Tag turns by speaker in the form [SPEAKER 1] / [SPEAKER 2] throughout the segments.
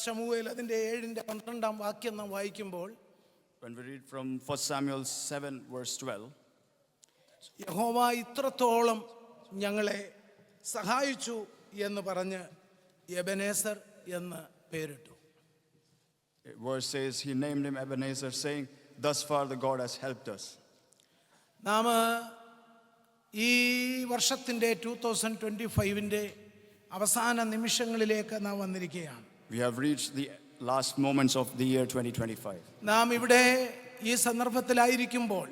[SPEAKER 1] ശമൂവേൽ അതിൻ്റെ 7:12 വാക്യം നാം വായിക്കുമ്പോൾ,
[SPEAKER 2] when we read from 1 Samuel 7 verse 12,
[SPEAKER 1] യഹോവ ഇത്രത്തോളം ഞങ്ങളെ സഹായിച്ചു എന്ന് പറഞ്ഞ് എബനേസർ എന്ന് പേരിട്ടു.
[SPEAKER 2] verse says he named him Ebenezer, saying, thus far the God has helped us.
[SPEAKER 1] നാം ഈ വർഷത്തിൻ്റെ 2025 അവസാന നിമിഷങ്ങളിലേക്ക് നാം വന്നിരിക്കുകയാണ്.
[SPEAKER 2] We have reached the last moments of the year 2025.
[SPEAKER 1] നാം ഇവിടെ ഈ സന്ദർഭത്തിലായിരിക്കുമ്പോൾ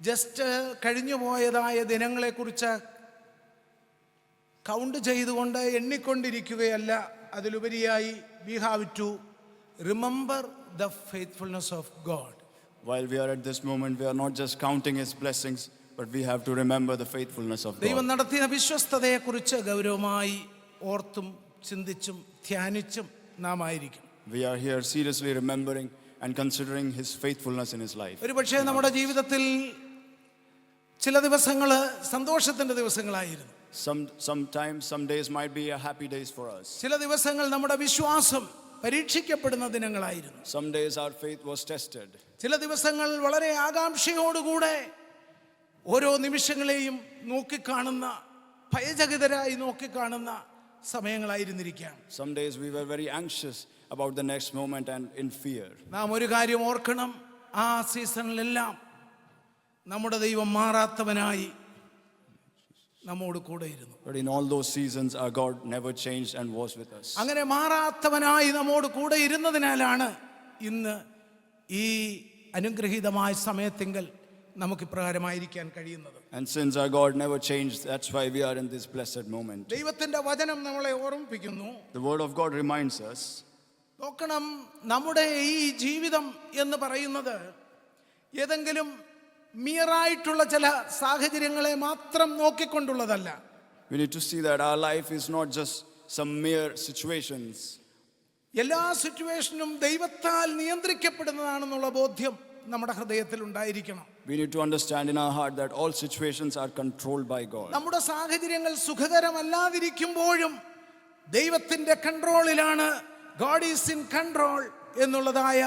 [SPEAKER 1] ജസ്റ്റ് കഴിഞ്ഞു പോയതായ ദിനങ്ങളെക്കുറിച്ച് കൗണ്ട് ചെയ്തുകൊണ്ട് എണ്ണിക്കൊണ്ടിരിക്കുകയല്ല, അതിലുപരിയായി we have to remember the faithfulness of God.
[SPEAKER 2] While we are at this moment, we are not just counting his blessings, but we have to remember the faithfulness of
[SPEAKER 1] ദൈവം
[SPEAKER 2] God.
[SPEAKER 1] നടത്തിയ വിശ്വസ്തതയെക്കുറിച്ച് ഗൗരവമായി ഓർത്തും ചിന്തിച്ചും ധ്യാനിച്ചും നാം ആയിരിക്കും.
[SPEAKER 2] We are here seriously remembering and considering his faithfulness in his life.
[SPEAKER 1] ഒരുപക്ഷേ നമ്മുടെ ജീവിതത്തിൽ ചില ദിവസങ്ങൾ സന്തോഷത്തിന്റെ ദിവസങ്ങളായിരുന്നു.
[SPEAKER 2] Sometimes some days might be a happy days for us.
[SPEAKER 1] ചില ദിവസങ്ങൾ നമ്മുടെ വിശ്വാസം പരീക്ഷിക്കപ്പെടുന്ന ദിനങ്ങളായിരുന്നു.
[SPEAKER 2] Some days our faith was tested.
[SPEAKER 1] ചില ദിവസങ്ങൾ വളരെ ആകാംക്ഷയോടുകൂടെ ഓരോ നിമിഷങ്ങളെയും നോക്കിക്കാണുന്ന, ഭയചകിതരായി നോക്കിക്കാണുന്ന സമയങ്ങളായിരുന്നിരിക്കാം.
[SPEAKER 2] Some days we were very anxious about the next moment and in fear.
[SPEAKER 1] നാം ഒരു കാര്യം ഓർക്കണം, ആ സീസണിലെല്ലാം നമ്മുടെ ദൈവം മാറാത്തവനായി നമ്മോട് കൂടെ ഇരുന്നു.
[SPEAKER 2] But in all those seasons our God never changed and was with us.
[SPEAKER 1] അങ്ങനെ മാറാത്തവനായി നമ്മോട് കൂടെ ഇരുന്നതിനാലാണ് ഇന്ന് ഈ അനുഗ്രഹീതമായ സമയത്തെങ്കിൽ നമുക്ക് ഇപ്രകാരമായിരിക്കാൻ കഴിയുന്നത്.
[SPEAKER 2] And since our God never changed, that's why we are in this blessed moment.
[SPEAKER 1] ദൈവത്തിന്റെ വചനം നമ്മളെ ഓർമ്മിപ്പിക്കുന്നു.
[SPEAKER 2] The word of God reminds us.
[SPEAKER 1] നോക്കണം, നമ്മുടെ ഈ ജീവിതം എന്ന് പറയുന്നത് ഏതെങ്കിലും മിയറായിട്ടുള്ള ചില സാഹചര്യങ്ങളെ മാത്രം നോക്കിക്കൊണ്ടുള്ളതല്ല.
[SPEAKER 2] We need to see that our life is not just some mere situations.
[SPEAKER 1] എല്ലാ സിറ്റുവേഷനും ദൈവത്താൽ നിയന്ത്രിക്കപ്പെടുന്നതാണെന്നുള്ള ബോധ്യം നമ്മുടെ ഹൃദയത്തിൽ ഉണ്ടായിരിക്കണം.
[SPEAKER 2] We need to understand in our heart that all situations are controlled by God.
[SPEAKER 1] നമ്മുടെ സാഹചര്യങ്ങൾ സുഖകരമല്ലാതിരിക്കുമ്പോഴും ദൈവത്തിന്റെ കൺട്രോളിലാണ്, God is in control എന്നുള്ളതായ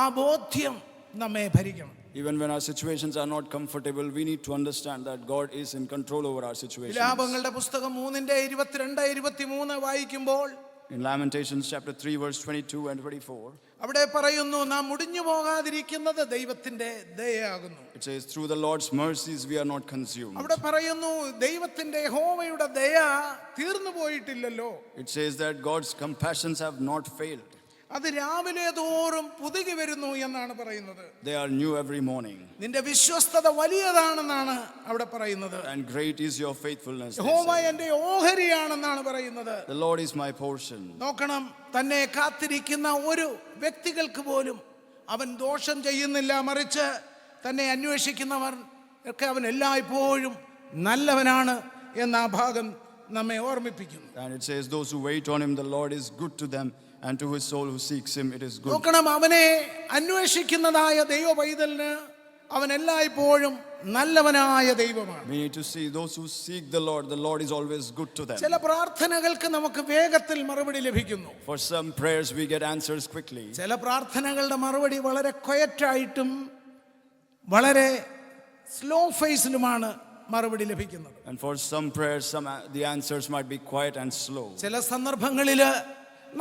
[SPEAKER 1] ആ ബോധ്യം നമ്മെ ഭരിക്കണം.
[SPEAKER 2] Even when our situations are not comfortable, we need to understand that God is in control over our situations.
[SPEAKER 1] വിലാപങ്ങളുടെ പുസ്തകം 3:22-23 വായിക്കുമ്പോൾ,
[SPEAKER 2] In Lamentations chapter 3 verse 22 and 24,
[SPEAKER 1] അവിടെ പറയുന്നു, നാം മുടിഞ്ഞു പോകാതിരിക്കുന്നത് ദൈവത്തിന്റെ ദയയാകുന്നു.
[SPEAKER 2] it says, through the Lord's mercies we are not consumed.
[SPEAKER 1] അവിടെ പറയുന്നു, ദൈവത്തിന്റെ യഹോവയുടെ ദയ തീർന്നു പോയിട്ടില്ലല്ലോ.
[SPEAKER 2] It says that God's compassions have not failed.
[SPEAKER 1] അത് രാവിലെ തോറും പുതുകി വരുന്നു എന്നാണ് പറയുന്നത്.
[SPEAKER 2] They are new every morning.
[SPEAKER 1] നിന്റെ വിശ്വസ്തത വലിയതാണെന്നാണ് അവിടെ പറയുന്നത്.
[SPEAKER 2] And great is your faithfulness.
[SPEAKER 1] യഹോവ എൻ്റെ ഓഹരിയാണെന്നാണ് പറയുന്നത്.
[SPEAKER 2] The Lord is my portion.
[SPEAKER 1] നോക്കണം, തന്നെ കാത്തിരിക്കുന്ന ഒരു വ്യക്തികൾക്ക് പോലും അവൻ ദോഷം ചെയ്യുന്നില്ല, മറിച്ച് തന്നെ അന്വേഷിക്കുന്നവർ ഒക്കെ അവൻ എല്ലായ്പ്പോഴും നല്ലവനാണ് എന്ന ആ ഭാഗം നമ്മെ ഓർമ്മിപ്പിക്കുന്നു.
[SPEAKER 2] And it says, those who wait on him, the Lord is good to them, and to his soul who seeks him, it is good.
[SPEAKER 1] നോക്കണം, അവനെ അന്വേഷിക്കുന്നതായ ദൈവ പൈതലിന് അവൻ എല്ലായ്പ്പോഴും നല്ലവനായ ദൈവമാണ്.
[SPEAKER 2] We need to see those who seek the Lord is always good to them.
[SPEAKER 1] ചില പ്രാർത്ഥനകൾക്ക് നമുക്ക് വേഗത്തിൽ മറുപടി ലഭിക്കുന്നു.
[SPEAKER 2] For some prayers we get answers quickly.
[SPEAKER 1] ചില പ്രാർത്ഥനകളുടെ മറുപടി വളരെ ക്വയറ്റായിട്ടും വളരെ സ്ലോ ഫേസിലുമാണ് മറുപടി ലഭിക്കുന്നത്.
[SPEAKER 2] And for some prayers, the answers might be quiet and slow.
[SPEAKER 1] ചില സന്ദർഭങ്ങളിൽ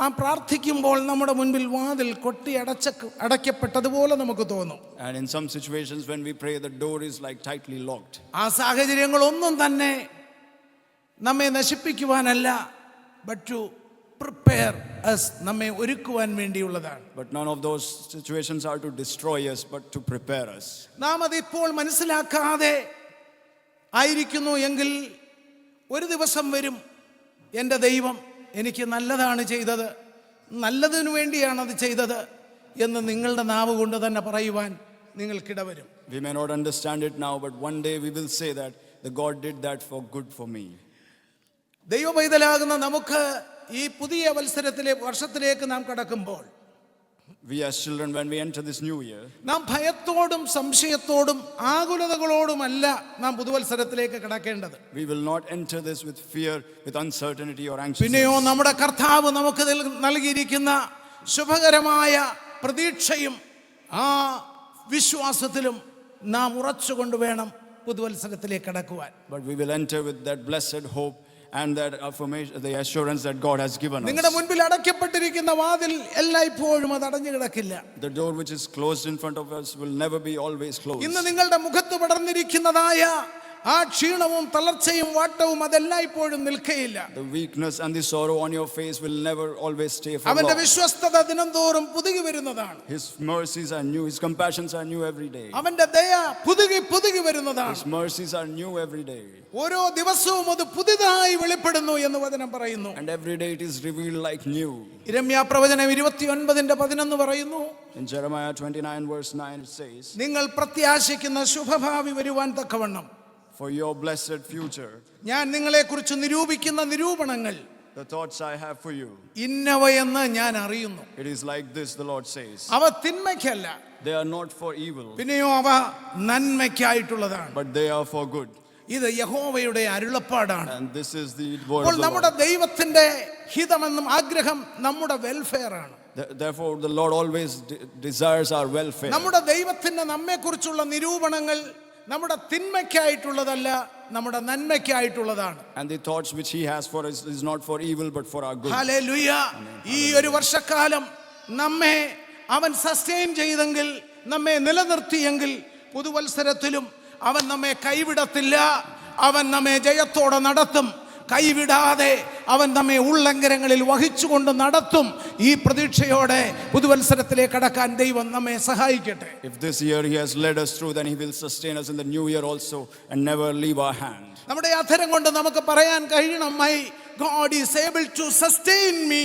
[SPEAKER 1] നാം പ്രാർത്ഥിക്കുമ്പോൾ നമ്മുടെ മുൻപിൽ വാതിൽ കൊട്ടി അടയ്ക്കപ്പെട്ടതുപോലെ നമുക്ക് തോന്നും.
[SPEAKER 2] And in some situations when we pray, the door is like tightly locked.
[SPEAKER 1] ആ സാഹചര്യങ്ങളൊന്നും തന്നെ നമ്മെ നശിപ്പിക്കുവാനല്ല, but to prepare us, നമ്മെ ഒരുക്കുവാൻ വേണ്ടിയുള്ളതാണ്.
[SPEAKER 2] But none of those situations are to destroy us, but to prepare us.
[SPEAKER 1] നാം അതിപ്പോൾ മനസ്സിലാക്കാതെ ആയിരിക്കുന്നു എങ്കിൽ ഒരു ദിവസം വരും, എൻ്റെ ദൈവം എനിക്ക് നല്ലതാണ് ചെയ്തത്, നല്ലതിനു വേണ്ടിയാണ് അത് ചെയ്തത് എന്ന് നിങ്ങളുടെ നാവ് കൊണ്ട് തന്നെ പറയുവാൻ നിങ്ങൾക്കിടവരും.
[SPEAKER 2] We may not understand it now, but one day we will say that the God did that for good for me.
[SPEAKER 1] ദൈവ പൈതലാകുന്ന നമുക്ക് ഈ പുതിയ വർഷത്തിലേക്ക് നാം കടക്കുമ്പോൾ
[SPEAKER 2] We as children, when we enter this new year,
[SPEAKER 1] നാം ഭയത്തോടും സംശയത്തോടും ആകുലതകളോടുമല്ല നാം പുതുവത്സരത്തിലേക്ക് കടക്കേണ്ടത്.
[SPEAKER 2] we will not enter this with fear, with uncertainty or anxiousness.
[SPEAKER 1] പിന്നെയോ നമ്മുടെ കർത്താവ് നമുക്ക് നൽകിയിരിക്കുന്ന ശുഭകരമായ പ്രതീക്ഷയും ആ വിശ്വാസത്തിലും നാം ഉറച്ചുകൊണ്ട് വേണം പുതുവത്സരത്തിലേക്ക് കടക്കുവാൻ.
[SPEAKER 2] But we will enter with that blessed hope and that affirmation, the assurance that God has given us.
[SPEAKER 1] നിങ്ങളുടെ മുൻപിൽ അടയ്ക്കപ്പെട്ടിരിക്കുന്ന വാതിൽ എല്ലായ്പ്പോഴും അത് അടഞ്ഞു കിടക്കില്ല.
[SPEAKER 2] The door which is closed in front of us will never be always closed.
[SPEAKER 1] ഇന്ന് നിങ്ങളുടെ മുഖത്ത് പടർന്നിരിക്കുന്നതായ ആ ക്ഷീണവും തളർച്ചയും വാട്ടവും അതെല്ലായ്പ്പോഴും നിൽക്കുകയില്ല.
[SPEAKER 2] The weakness and the sorrow on your face will never always stay for
[SPEAKER 1] അവന്റെ
[SPEAKER 2] long.
[SPEAKER 1] വിശ്വസ്തത ദിനംതോറും പുതുകി വരുന്നതാണ്.
[SPEAKER 2] His mercies are new, his compassions are new every day.
[SPEAKER 1] അവന്റെ ദയ പുതുകി വരുന്നതാണ്.
[SPEAKER 2] His mercies are new every day.
[SPEAKER 1] ഓരോ ദിവസവും അത് പുതുതായി വെളിപ്പെടുന്നു എന്ന് വചനം പറയുന്നു.
[SPEAKER 2] And every day it is revealed like new.
[SPEAKER 1] യിരെമ്യാ പ്രവചനം 29:11 പറയുന്നു,
[SPEAKER 2] In Jeremiah 29 verse 9 it says,
[SPEAKER 1] നിങ്ങൾ പ്രത്യാശിക്കുന്ന ശുഭഭാവി വരുവാൻ തക്കവണ്ണം
[SPEAKER 2] for your blessed future,
[SPEAKER 1] ഞാൻ നിങ്ങളെക്കുറിച്ച് നിരൂപിക്കുന്ന നിരൂപണങ്ങൾ
[SPEAKER 2] the thoughts I have for you,
[SPEAKER 1] ഇന്നവയെന്ന് ഞാൻ അറിയുന്നു.
[SPEAKER 2] it is like this, the Lord says.
[SPEAKER 1] അവ തിന്മയ്ക്കല്ല,
[SPEAKER 2] They are not for evil,
[SPEAKER 1] പിന്നെയോ അവ നന്മയ്ക്കായിട്ടുള്ളതാണ്.
[SPEAKER 2] but they are for good.
[SPEAKER 1] ഇത് യഹോവയുടെ അരുളപ്പാടാണ്.
[SPEAKER 2] And this is the word
[SPEAKER 1] അപ്പോൾ
[SPEAKER 2] of the
[SPEAKER 1] നമ്മുടെ
[SPEAKER 2] Lord.
[SPEAKER 1] ദൈവത്തിന്റെ ഹിതമെന്നും ആഗ്രഹം നമ്മുടെ വെൽഫെയർ ആണ്.
[SPEAKER 2] Therefore, the Lord always desires our welfare.
[SPEAKER 1] നമ്മുടെ ദൈവത്തിന്റെ നമ്മെക്കുറിച്ചുള്ള നിരൂപണങ്ങൾ നമ്മുടെ തിന്മയ്ക്കായിട്ടുള്ളതല്ല, നമ്മുടെ നന്മയ്ക്കായിട്ടുള്ളതാണ്.
[SPEAKER 2] And the thoughts which He has for us is not for evil, but for our good.
[SPEAKER 1] Hallelujah. ഈ ഒരു വർഷക്കാലം നമ്മെ അവൻ സസ്റ്റെയിൻ ചെയ്തെങ്കിൽ, നമ്മെ നിലനിർത്തിയെങ്കിൽ, പുതുവത്സരത്തിലും അവൻ നമ്മെ കൈവിടത്തില്ല. അവൻ നമ്മെ ജയത്തോടെ നടത്തും. കൈവിടാതെ അവൻ നമ്മെ ഉള്ളങ്കരങ്ങളിൽ വഹിച്ചുകൊണ്ട് നടത്തും. ഈ പ്രതീക്ഷയോടെ പുതുവത്സരത്തിലേക്ക് കടക്കാൻ ദൈവം നമ്മെ സഹായിക്കട്ടെ.
[SPEAKER 2] If this year He has led us through, then He will sustain us in the new year also and never leave our hand.
[SPEAKER 1] നമ്മുടെ അധരം കൊണ്ട് നമുക്ക് പറയാൻ കഴിയണം, my God is able to sustain me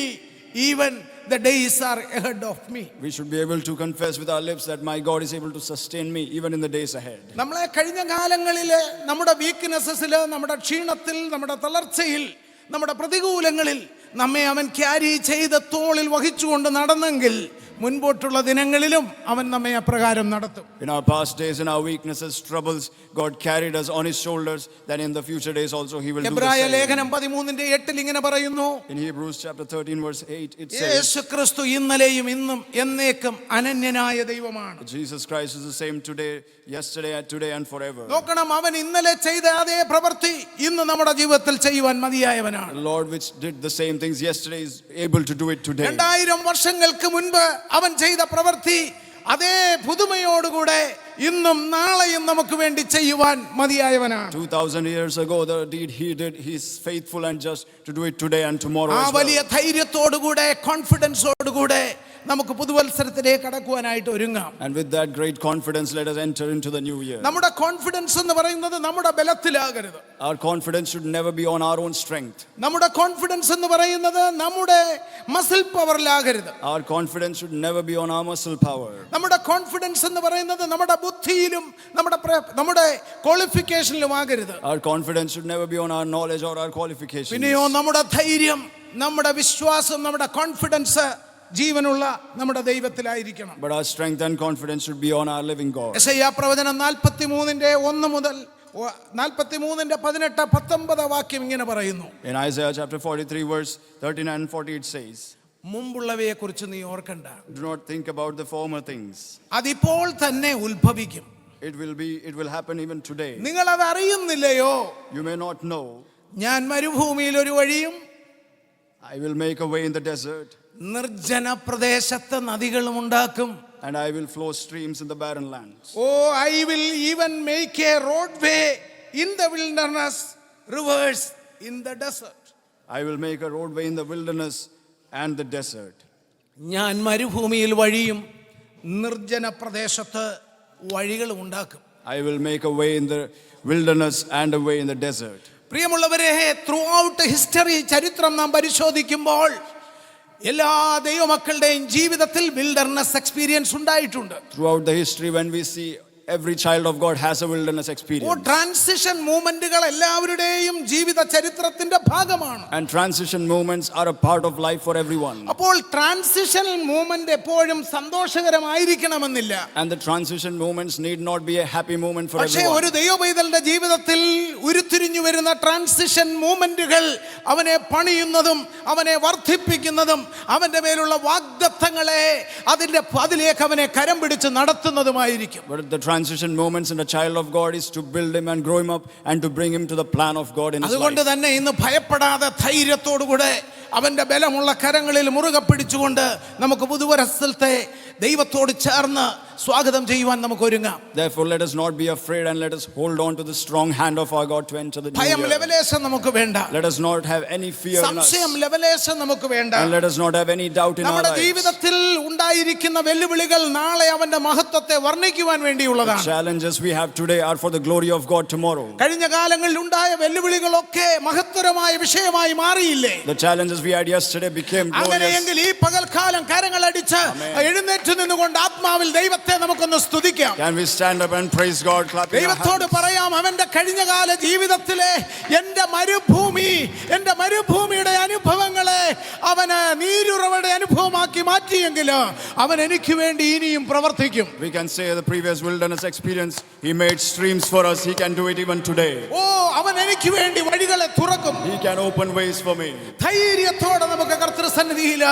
[SPEAKER 1] even the days are ahead of me.
[SPEAKER 2] We should be able to confess with our lips that my God is able to sustain me even in the days ahead.
[SPEAKER 1] നമ്മളെ കഴിഞ്ഞ കാലങ്ങളിലെ നമ്മുടെ വീക്ക്നെസ്സസിൽ, നമ്മുടെ ക്ഷീണത്തിൽ, നമ്മുടെ തളർച്ചയിൽ, നമ്മുടെ പ്രതികൂലങ്ങളിൽ നമ്മെ അവൻ carry ചെയ്ത് തോളിൽ വഹിച്ചുകൊണ്ട് നടന്നെങ്കിൽ മുൻപോട്ടുള്ള ദിനങ്ങളിലും അവൻ നമ്മെ അപ്രകാരം നടത്തും.
[SPEAKER 2] In our past days, in our weaknesses, troubles, God carried us on His shoulders. Then in the future days also He will do the
[SPEAKER 1] എബ്രായ
[SPEAKER 2] same.
[SPEAKER 1] ലേഖനം 13:8 ഇങ്ങനെ പറയുന്നു,
[SPEAKER 2] In Hebrews chapter 13 verse 8 it says,
[SPEAKER 1] യേശുക്രിസ്തു ഇന്നലെയും ഇന്നും എന്നേക്കും അനന്യനായ ദൈവമാണ്.
[SPEAKER 2] Jesus Christ is the same today, yesterday, today and forever.
[SPEAKER 1] നോക്കണം, അവൻ ഇന്നലെ ചെയ്ത അതേ പ്രവൃത്തി ഇന്ന് നമ്മുടെ ജീവിതത്തിൽ ചെയ്യുവാൻ മതിയായവനാണ്.
[SPEAKER 2] The Lord which did the same things yesterday is able to do it today.
[SPEAKER 1] 2000 വർഷങ്ങൾക്ക് മുൻപ് അവൻ ചെയ്ത പ്രവൃത്തി അതേ പുതുമയോടുകൂടെ ഇന്നും നാളെയും നമുക്ക് വേണ്ടി ചെയ്യുവാൻ മതിയായവനാണ്.
[SPEAKER 2] 2000 years ago the deed He did, He is faithful and just to do it today and tomorrow
[SPEAKER 1] ആ
[SPEAKER 2] as well.
[SPEAKER 1] വലിയ ധൈര്യത്തോടുകൂടെ, കോൺഫിഡൻസോടുകൂടെ നമുക്ക് പുതുവത്സരത്തിലേക്ക് കടക്കുവാനായിട്ട് ഒരുങ്ങാം.
[SPEAKER 2] And with that great confidence let us enter into the new year.
[SPEAKER 1] നമ്മുടെ confidence എന്ന് പറയുന്നത് നമ്മുടെ ബലത്തിലാകരുത്.
[SPEAKER 2] Our confidence should never be on our own strength.
[SPEAKER 1] നമ്മുടെ confidence എന്ന് പറയുന്നത് നമ്മുടെ muscle പവറിലാകരുത്.
[SPEAKER 2] Our confidence should never be on our muscle power.
[SPEAKER 1] നമ്മുടെ confidence എന്ന് പറയുന്നത് നമ്മുടെ ബുദ്ധിയിലും നമ്മുടെ ക്വാളിഫിക്കേഷനിലും ആകരുത്.
[SPEAKER 2] Our confidence should never be on our knowledge or our qualifications.
[SPEAKER 1] പിന്നെയോ നമ്മുടെ ധൈര്യം, നമ്മുടെ വിശ്വാസം, നമ്മുടെ കോൺഫിഡൻസ് ജീവനുള്ള നമ്മുടെ ദൈവത്തിലായിരിക്കണം.
[SPEAKER 2] But our strength and confidence should be on our living God.
[SPEAKER 1] യെശയ്യാ പ്രവചനം 43:1 മുതൽ 43:18-19 വാക്യം ഇങ്ങനെ പറയുന്നു,
[SPEAKER 2] In Isaiah chapter 43 verse 39 and 40 it says,
[SPEAKER 1] മുമ്പുള്ളവയെ കുറിച്ച് നീ ഓർക്കണ്ട,
[SPEAKER 2] do not think about the former things.
[SPEAKER 1] അതിപ്പോൾ തന്നെ ഉത്ഭവിക്കും.
[SPEAKER 2] It will happen even today.
[SPEAKER 1] നിങ്ങൾ അത് അറിയുന്നില്ലയോ?
[SPEAKER 2] You may not know.
[SPEAKER 1] ഞാൻ മരുഭൂമിയിൽ ഒരു വഴിയും
[SPEAKER 2] I will make a way in the desert,
[SPEAKER 1] നിർജ്ജന പ്രദേശത്ത് നദികളും ഉണ്ടാക്കും.
[SPEAKER 2] and I will flow streams in the barren lands.
[SPEAKER 1] Oh, I will even make a roadway in the wilderness, rivers in the desert.
[SPEAKER 2] I will make a roadway in the wilderness and the desert.
[SPEAKER 1] ഞാൻ മരുഭൂമിയിൽ വഴിയും നിർജ്ജന പ്രദേശത്ത് വഴികളും ഉണ്ടാക്കും.
[SPEAKER 2] I will make a way in the wilderness and a way in the desert.
[SPEAKER 1] പ്രിയമുള്ളവരെ, through out history, ചരിത്രം നാം പരിശോധിക്കുമ്പോൾ എല്ലാ ദൈവമക്കളുടെയും ജീവിതത്തിൽ വിൽഡർനെസ് എക്സ്പീരിയൻസ് ഉണ്ടായിട്ടുണ്ട്.
[SPEAKER 2] Throughout the history, when we see every child of God has a wilderness
[SPEAKER 1] of
[SPEAKER 2] experience.
[SPEAKER 1] Transition മൂവ്മെന്റുകൾ എല്ലാവരുടെയും ജീവിത ചരിത്രത്തിന്റെ ഭാഗമാണ്.
[SPEAKER 2] And transition moments are a part of life for everyone.
[SPEAKER 1] അപ്പോൾ ട്രാൻസിഷൻ മൂവ്മെന്റ് എപ്പോഴും സന്തോഷകരമായിരിക്കണമെന്നില്ല.
[SPEAKER 2] And the transition moments need not be a happy moment for
[SPEAKER 1] പക്ഷേ
[SPEAKER 2] everyone.
[SPEAKER 1] ഒരു ദൈവപൈതലിന്റെ ജീവിതത്തിൽ ഉരുത്തിരിഞ്ഞു വരുന്ന ട്രാൻസിഷൻ മൂവ്മെന്റുകൾ അവനെ പണിയുന്നതും അവനെ വർദ്ധിപ്പിക്കുന്നതും അവന്റെ മേലുള്ള വാഗ്ദത്തങ്ങളെ അതിലേക്ക് അവനെ കരം പിടിച്ച് നടത്തുന്നതുമായിരിക്കും.
[SPEAKER 2] But the transition moments in a child of God is to build him and grow him up and to bring him to the plan of God in his
[SPEAKER 1] അതുകൊണ്ട്
[SPEAKER 2] life.
[SPEAKER 1] തന്നെ ഇന്ന് ഭയപ്പെടാതെ ധൈര്യത്തോടുകൂടെ അവന്റെ ബലമുള്ള കരങ്ങളിൽ മുറുകെ പിടിച്ചുകൊണ്ട് നമുക്ക് പുതുവത്സരത്തെ ദൈവത്തോട് ചേർന്ന് സ്വാഗതം ചെയ്യുവാൻ നമുക്ക് ഒരുങ്ങാം.
[SPEAKER 2] Therefore, let us not be afraid and let us hold on to the strong hand of our God to enter the new
[SPEAKER 1] ഭയം
[SPEAKER 2] year.
[SPEAKER 1] ലെവലേശം നമുക്ക് വേണ്ട.
[SPEAKER 2] Let us not have any fear in us.
[SPEAKER 1] സംശയം ലെവലേശം നമുക്ക് വേണ്ട.
[SPEAKER 2] And let us not have any doubt in our
[SPEAKER 1] നമ്മുടെ
[SPEAKER 2] lives.
[SPEAKER 1] ജീവിതത്തിൽ ഉണ്ടായിരിക്കുന്ന വെല്ലുവിളികൾ നാളെ അവന്റെ മഹത്വത്തെ വർണ്ണിക്കുവാൻ
[SPEAKER 2] The
[SPEAKER 1] വേണ്ടിയുള്ളതാണ്.
[SPEAKER 2] challenges we have today are for the glory of God tomorrow.
[SPEAKER 1] കഴിഞ്ഞ കാലങ്ങളിൽ ഉണ്ടായ വെല്ലുവിളികളൊക്കെ മഹത്തരമായ വിഷയമായി മാറിയില്ലേ?
[SPEAKER 2] The challenges we had yesterday became glorious.
[SPEAKER 1] അങ്ങനെയെങ്കിൽ ഈ പകൽക്കാലം കരങ്ങളടിച്ച് എഴുന്നേറ്റ് നിന്നുകൊണ്ട് ആത്മാവിൽ ദൈവത്തെ നമുക്കൊന്ന് സ്തുതിക്കാം.
[SPEAKER 2] Can we stand up and praise God, clapping our
[SPEAKER 1] ദൈവത്തോട്
[SPEAKER 2] hands?
[SPEAKER 1] പറയാം, അവന്റെ കഴിഞ്ഞകാല ജീവിതത്തിലെ എന്റെ മരുഭൂമിയുടെ അനുഭവങ്ങളെ അവന് നീരുറവയുടെ അനുഭവമാക്കി മാറ്റിയെങ്കിൽ അവൻ എനിക്ക് വേണ്ടി ഇനിയും പ്രവർത്തിക്കും.
[SPEAKER 2] We can say the previous wilderness experience, he made streams for us. He can do it even today.
[SPEAKER 1] ഓ അവൻ എനിക്ക് വേണ്ടി വഴികളെ തുറക്കും.
[SPEAKER 2] He can open ways for me.
[SPEAKER 1] ധൈര്യത്തോടെ നമുക്ക് കർത്തൃസന്നിധിയിൽ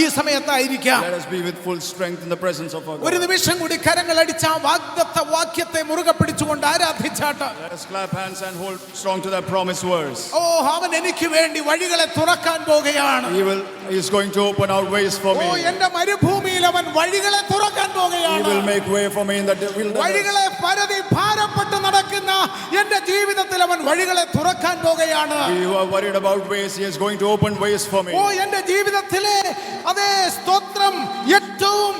[SPEAKER 1] ഈ സമയത്തായിരിക്കാം.
[SPEAKER 2] Let us be with full strength in the presence of our
[SPEAKER 1] ഒരു
[SPEAKER 2] God.
[SPEAKER 1] നിമിഷം കൂടി കരങ്ങളടിച്ച വാഗ്ദത്ത വാക്യത്തെ മുറുകെ പിടിച്ചുകൊണ്ട് ആരാധിച്ചാട്ട്
[SPEAKER 2] Let us clap hands and hold strong to that promised words.
[SPEAKER 1] ഓ അവൻ എനിക്ക് വേണ്ടി വഴികളെ തുറക്കാൻ പോകുകയാണ്.
[SPEAKER 2] He is going to open out ways for
[SPEAKER 1] oh
[SPEAKER 2] me.
[SPEAKER 1] എന്റെ മരുഭൂമിയിൽ അവൻ വഴികളെ തുറക്കാൻ
[SPEAKER 2] He
[SPEAKER 1] പോകുകയാണ്.
[SPEAKER 2] will make way for me in the wilderness.
[SPEAKER 1] വഴികളെ പരതി ഭാരപ്പെട്ട് നടക്കുന്ന എന്റെ ജീവിതത്തിൽ അവൻ വഴികളെ തുറക്കാൻ പോകുകയാണ്.
[SPEAKER 2] You are worried about ways. He is going to open ways for me.
[SPEAKER 1] ഓ എന്റെ ജീവിതത്തിലെ അതേ സ്തോത്രം ഏറ്റവും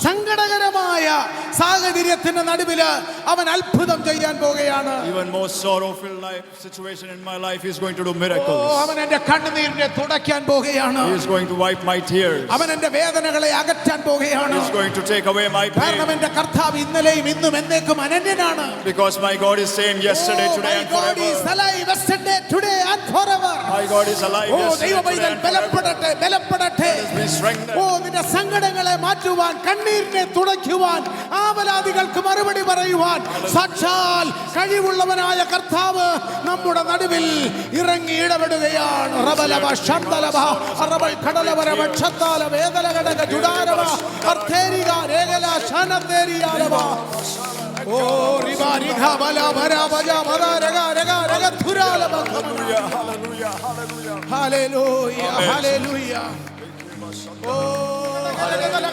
[SPEAKER 1] സങ്കടകരമായ സാഹചര്യത്തിന്റെ നടുവില് അവൻ അത്ഭുതം ചെയ്യാൻ പോകുകയാണ്.
[SPEAKER 2] Even most sorrow-filled life situation in my life, he is going to do
[SPEAKER 1] oh
[SPEAKER 2] miracles.
[SPEAKER 1] അവൻ എന്റെ കണ്ണുനീരിനെ തുടയ്ക്കാൻ പോകുകയാണ്.
[SPEAKER 2] He is going to wipe my tears.
[SPEAKER 1] അവൻ എന്റെ വേദനകളെ അകറ്റാൻ പോകുകയാണ്.
[SPEAKER 2] He is going to take away my
[SPEAKER 1] കാരണം
[SPEAKER 2] pain.
[SPEAKER 1] എന്റെ കർത്താവ് ഇന്നലെയും ഇന്നും എന്നേക്കും അനന്യനാണ്.
[SPEAKER 2] Because my God is same yesterday, today and forever. My God is alive
[SPEAKER 1] oh
[SPEAKER 2] yesterday,
[SPEAKER 1] ദൈവമൈതൽ
[SPEAKER 2] today and forever.
[SPEAKER 1] ബലപ്പെടട്ടെ.
[SPEAKER 2] Let us be strengthened.
[SPEAKER 1] ഓ നിന്റെ സങ്കടങ്ങളെ മാറ്റുവാൻ, കണ്ണീരിനെ തുടയ്ക്കുവാൻ, ആവലാദികൾക്ക് മറുപടി പറയുവാൻ സാക്ഷാൽ കഴിവുള്ളവനായ കർത്താവ് നമ്മുടെ നടുവിൽ ഇറങ്ങി ഇടപെടുകയാണ്. റബലബ ശബ്ദലബ അറബൽ കടലവരബ ക്ഷത്താല വേദലഘടക ജുഡാരബ അർത്തേരിക രേഖല ശനത്തേരിയാലബ ഓ റിബാ റിഘ ബല ഭര ബജ ഭര രഗ രഗ രഗ ധുരാലബ.
[SPEAKER 2] Hallelujah, hallelujah.
[SPEAKER 1] Hallelujah hallelujah. Oh hallelujah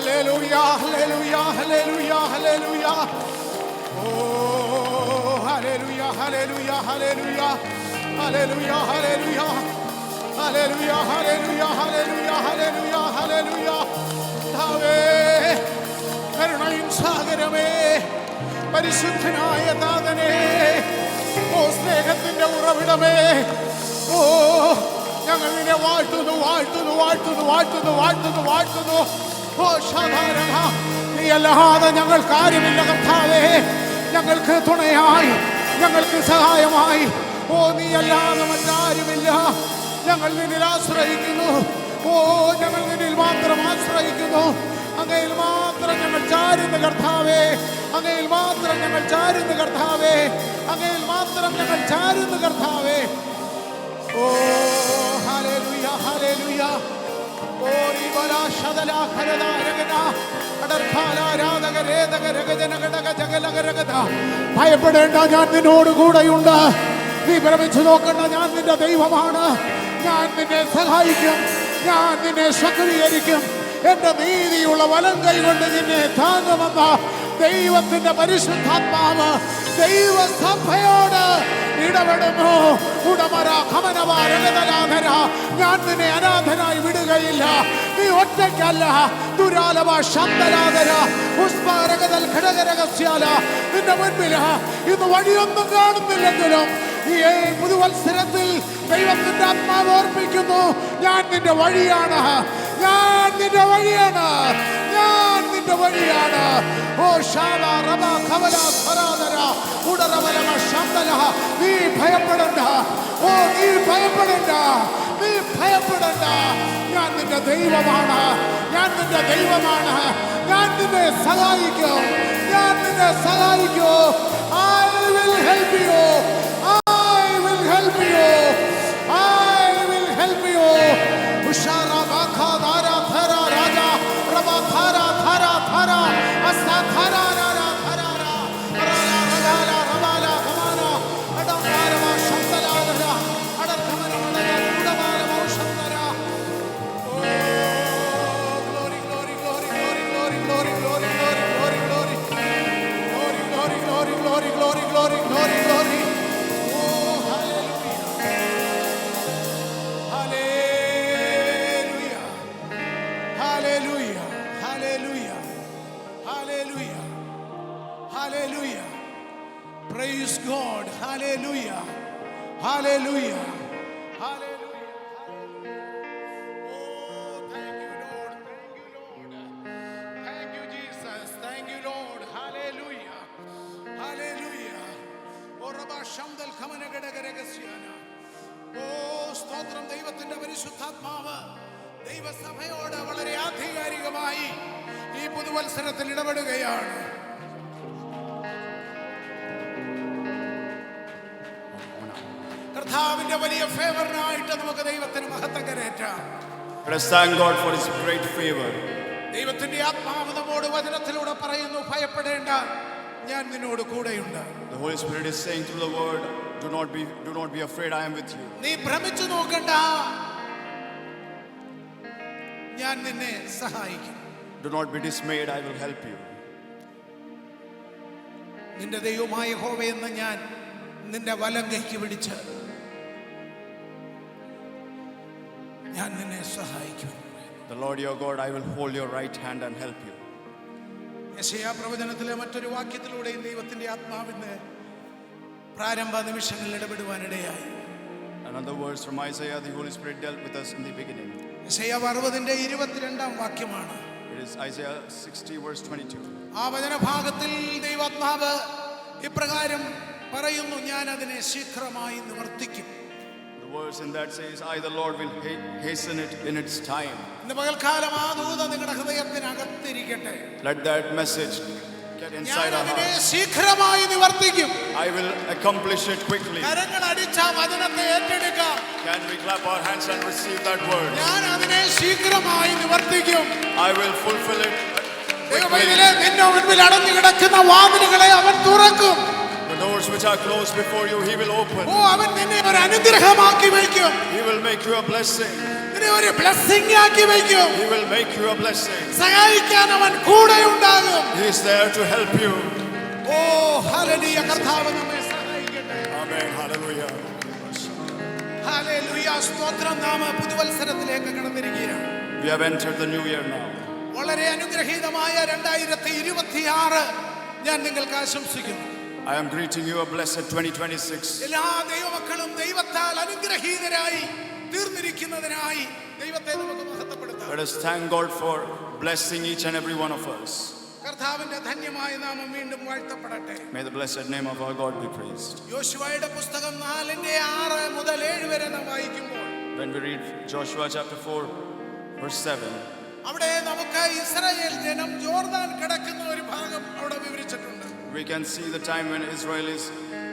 [SPEAKER 1] hallelujah hallelujah hallelujah hallelujah. Oh hallelujah hallelujah hallelujah hallelujah hallelujah hallelujah hallelujah hallelujah hallelujah hallelujah. കർത്താവേ, കരുണയും സാഗരമേ, പരിശുദ്ധനായ നാഥനേ, ഓ സ്നേഹത്തിന്റെ ഉറവിടമേ, ഓ ഞങ്ങൾ നിന്നെ വാഴ്ത്തുന്നു വാഴ്ത്തുന്നു വാഴ്ത്തുന്നു വാഴ്ത്തുന്നു വാഴ്ത്തുന്നു വാഴ്ത്തുന്നു. ഓ സാധാരണ നീ അല്ലാതെ ഞങ്ങൾക്ക് ആരുമില്ല കർത്താവേ. ഞങ്ങൾക്ക് തുണയായി, ഞങ്ങൾക്ക് സഹായമായി ഓ നീ അല്ലാതെ മറ്റാരുമില്ല. ഞങ്ങൾ നിന്നിൽ ആശ്രയിക്കുന്നു. ഓ ഞങ്ങൾ നിന്നിൽ മാത്രം ആശ്രയിക്കുന്നു. അങ്ങയിൽ മാത്രം ഞങ്ങൾ ചാരുന്ന കർത്താവേ. അങ്ങയിൽ മാത്രം ഞങ്ങൾ ചാരുന്ന കർത്താവേ. അങ്ങയിൽ മാത്രം ഞങ്ങൾ ചാരുന്ന കർത്താവേ. ഓ ഹല്ലേലൂയ ഹല്ലേലൂയ. ഓ റിബലാ ശദലാ ഖരദാ രഗനാ അടർഖാലാ രാദഗ രേദഗ രഗജന ഗടഗ ജഗലഗ രഗദ. ഭയപ്പെടേണ്ട, ഞാൻ നിന്നോട് കൂടെയുണ്ട്. നീ ഭ്രമിച്ചു നോക്കണ്ട, ഞാൻ നിന്റെ ദൈവമാണ്. ഞാൻ നിന്നെ സഹായിക്കും, ഞാൻ നിന്നെ ശക്തീകരിക്കും. എന്റെ നീതിയുള്ള വലം കൈ കൊണ്ട് നിന്നെ താങ്ങുമെന്ന ദൈവത്തിന്റെ പരിശുദ്ധാത്മാവ് ദൈവസഭയോട് ഇടപെടുന്നു. ഉടമര ഖമനവാരകതലാധര, ഞാൻ നിന്നെ അനാഥനായി വിടുകയില്ല. നീ ഒറ്റയ്ക്കല്ല. ദുരാലവ ശബ്ദലാധര പുഷ്പരകതൽ ഘടകരഹസ്യാല. നിന്റെ മുൻപിൽ ഇന്ന് വഴിയൊന്നും കാണുന്നില്ലെങ്കിലും ഈ പുതുവത്സരത്തിൽ ദൈവത്തിന്റെ ആത്മാവ് ഓർപ്പിക്കുന്നു, ഞാൻ നിന്റെ വഴിയാണ്, ഞാൻ നിന്റെ വഴിയാണ്. വഴിയാണ്. ഓ ശാല റബ കവല സരാദര ഉടരവലമ ശബ്ദല. നീ ഭയപ്പെടണ്ട, ഓ നീ ഭയപ്പെടണ്ട, നീ ഭയപ്പെടണ്ട. ഞാൻ നിന്റെ ദൈവമാണ്, ഞാൻ നിന്റെ ദൈവമാണ്. ഞാൻ നിന്നെ സഹായിക്കും, ഞാൻ നിന്നെ സഹായിക്കും. I will help you, I will help you, I will help you. ഉഷാര ബാഖാ ധാരാ ധാരാ രാജാ റബാ ധാരാ ധാരാ ധാരാ അസ്താ ധാരാ രാരാ ധാരാ രാരാ രാരാ റബാല ധമാന അടംബാരമ ശബ്ദലാദര അടർധമനമട ഉടമാല ഔഷധര. Oh glory glory glory glory glory glory glory glory glory glory glory glory glory glory glory. Oh hallelujah, hallelujah, hallelujah, hallelujah, hallelujah. Praise God. Hallelujah. Hallelujah. Hallelujah. Oh, thank you, Lord. Thank you, Lord. Thank you, Jesus. Thank you, Lord. Hallelujah. Hallelujah. Oh, Rabba Shamdal Kamanagadagaragasiana. Oh, സ്തോത്രം. ദൈവത്തിന്റെ പരിശുദ്ധാത്മാവ് ദൈവസഭയോട് വളരെ ആധികാരികമായി ഈ പുതുവത്സരത്തിൽ ഇടപെടുകയാണ്. കർത്താവിന്റെ വലിയ ഫേവറിനായിട്ട് നമുക്ക് ദൈവത്തിന് മഹത്വം കരേറ്റാം.
[SPEAKER 2] Let us thank God for His great favor.
[SPEAKER 1] ദൈവത്തിന്റെ ആത്മാവ് നമ്മോട് വചനത്തിലൂടെ പറയുന്നു, ഭയപ്പെടേണ്ട, ഞാൻ നിന്നോട് കൂടെയുണ്ട്.
[SPEAKER 2] The Holy Spirit is saying through the word, do not be afraid, I am with you.
[SPEAKER 1] നീ ഭ്രമിച്ചു നോക്കണ്ട, ഞാൻ നിന്നെ സഹായിക്കും.
[SPEAKER 2] Do not be dismayed, I will help you.
[SPEAKER 1] നിന്റെ ദൈവമായ യഹോവയെന്ന് ഞാൻ നിന്റെ വലം കൈക്ക് പിടിച്ച് ഞാൻ നിന്നെ സഹായിക്കും.
[SPEAKER 2] The Lord your God, I will hold your right hand and help you.
[SPEAKER 1] യെശയ്യാ പ്രവചനത്തിലെ മറ്റൊരു വാക്യത്തിലൂടെയും ദൈവത്തിന്റെ ആത്മാവിന് പ്രാരംഭ നിമിഷങ്ങളിൽ ഇടപെടുവാനിടയായി.
[SPEAKER 2] Another verse from Isaiah, the Holy Spirit dealt with us in the beginning.
[SPEAKER 1] യെശയ്യാ 60:22 വാക്യമാണ്.
[SPEAKER 2] It is Isaiah 60 verse 22.
[SPEAKER 1] ആ വചനഭാഗത്തിൽ ദൈവാത്മാവ് ഇപ്രകാരം പറയുന്നു, ഞാൻ അതിനെ ശീഘ്രമായി നിവർത്തിക്കും.
[SPEAKER 2] The verse in that says, I the Lord will hasten it in its time.
[SPEAKER 1] ഇന്ന് പകൽക്കാലം ആ ദൂത നിങ്ങളുടെ ഹൃദയത്തിനകത്തിരിക്കട്ടെ.
[SPEAKER 2] Let that message get inside our
[SPEAKER 1] അതിനെ
[SPEAKER 2] hearts.
[SPEAKER 1] ശീഘ്രമായി നിവർത്തിക്കും.
[SPEAKER 2] I will accomplish it quickly.
[SPEAKER 1] കരങ്ങൾ അടിച്ച വചനത്തെ ഏറ്റെടുക്കാം.
[SPEAKER 2] Can we clap our hands and receive that word?
[SPEAKER 1] ഞാൻ അതിനെ ശീഘ്രമായി നിവർത്തിക്കും.
[SPEAKER 2] I will fulfill it quickly.
[SPEAKER 1] ദൈവമേ, നിന്റെ മുൻപിൽ അടഞ്ഞു കിടക്കുന്ന വാതിലുകളെ അവൻ തുറക്കും.
[SPEAKER 2] The doors which are closed before you, He will open.
[SPEAKER 1] ഓ, അവൻ നിന്നെ ഒരു അനുഗ്രഹമാക്കി വയ്ക്കും.
[SPEAKER 2] He will make you a blessing.
[SPEAKER 1] നിന്നെ ഒരു ബ്ലെസ്സിംഗ് ആക്കി വയ്ക്കും.
[SPEAKER 2] He will make you a blessing.
[SPEAKER 1] സഹായിക്കാൻ അവൻ കൂടെ ഉണ്ടാകും.
[SPEAKER 2] He is there to help you.
[SPEAKER 1] Oh hallelujah, കർത്താവ് നമ്മെ സഹായിക്കട്ടെ.
[SPEAKER 2] Amen. Hallelujah.
[SPEAKER 1] ഹല്ലേലൂയ, സ്തോത്രം. നാം പുതുവത്സരത്തിലേക്ക് കടന്നിരിക്കുകയാണ്.
[SPEAKER 2] We have entered the new year now.
[SPEAKER 1] വളരെ അനുഗ്രഹീതമായ 2026 ഞാൻ നിങ്ങൾക്ക് ആശംസിക്കുന്നു.
[SPEAKER 2] I am greeting you a blessed 2026.
[SPEAKER 1] എല്ലാ ദൈവമക്കളും ദൈവത്താൽ അനുഗ്രഹീതരായി തീർന്നിരിക്കുന്നതിനായി ദൈവത്തെ നമുക്ക് മഹത്വപ്പെടുത്താം.
[SPEAKER 2] Let us thank God for blessing each and every one of us.
[SPEAKER 1] കർത്താവിന്റെ ധന്യമായ നാമം വീണ്ടും വാഴ്ത്തപ്പെടട്ടെ.
[SPEAKER 2] May the blessed name of our God be praised.
[SPEAKER 1] യോശുവയുടെ പുസ്തകം 4:6 മുതൽ 7 വരെ നാം വായിക്കുമ്പോൾ,
[SPEAKER 2] When we read Joshua chapter 4 verse 7,
[SPEAKER 1] അവിടെ നമുക്ക് ഇസ്രായേൽ ജനം ജോർദാൻ കടക്കുന്ന ഒരു ഭാഗം അവിടെ വിവരിച്ചിട്ടുണ്ട്.
[SPEAKER 2] we can see the time when Israel is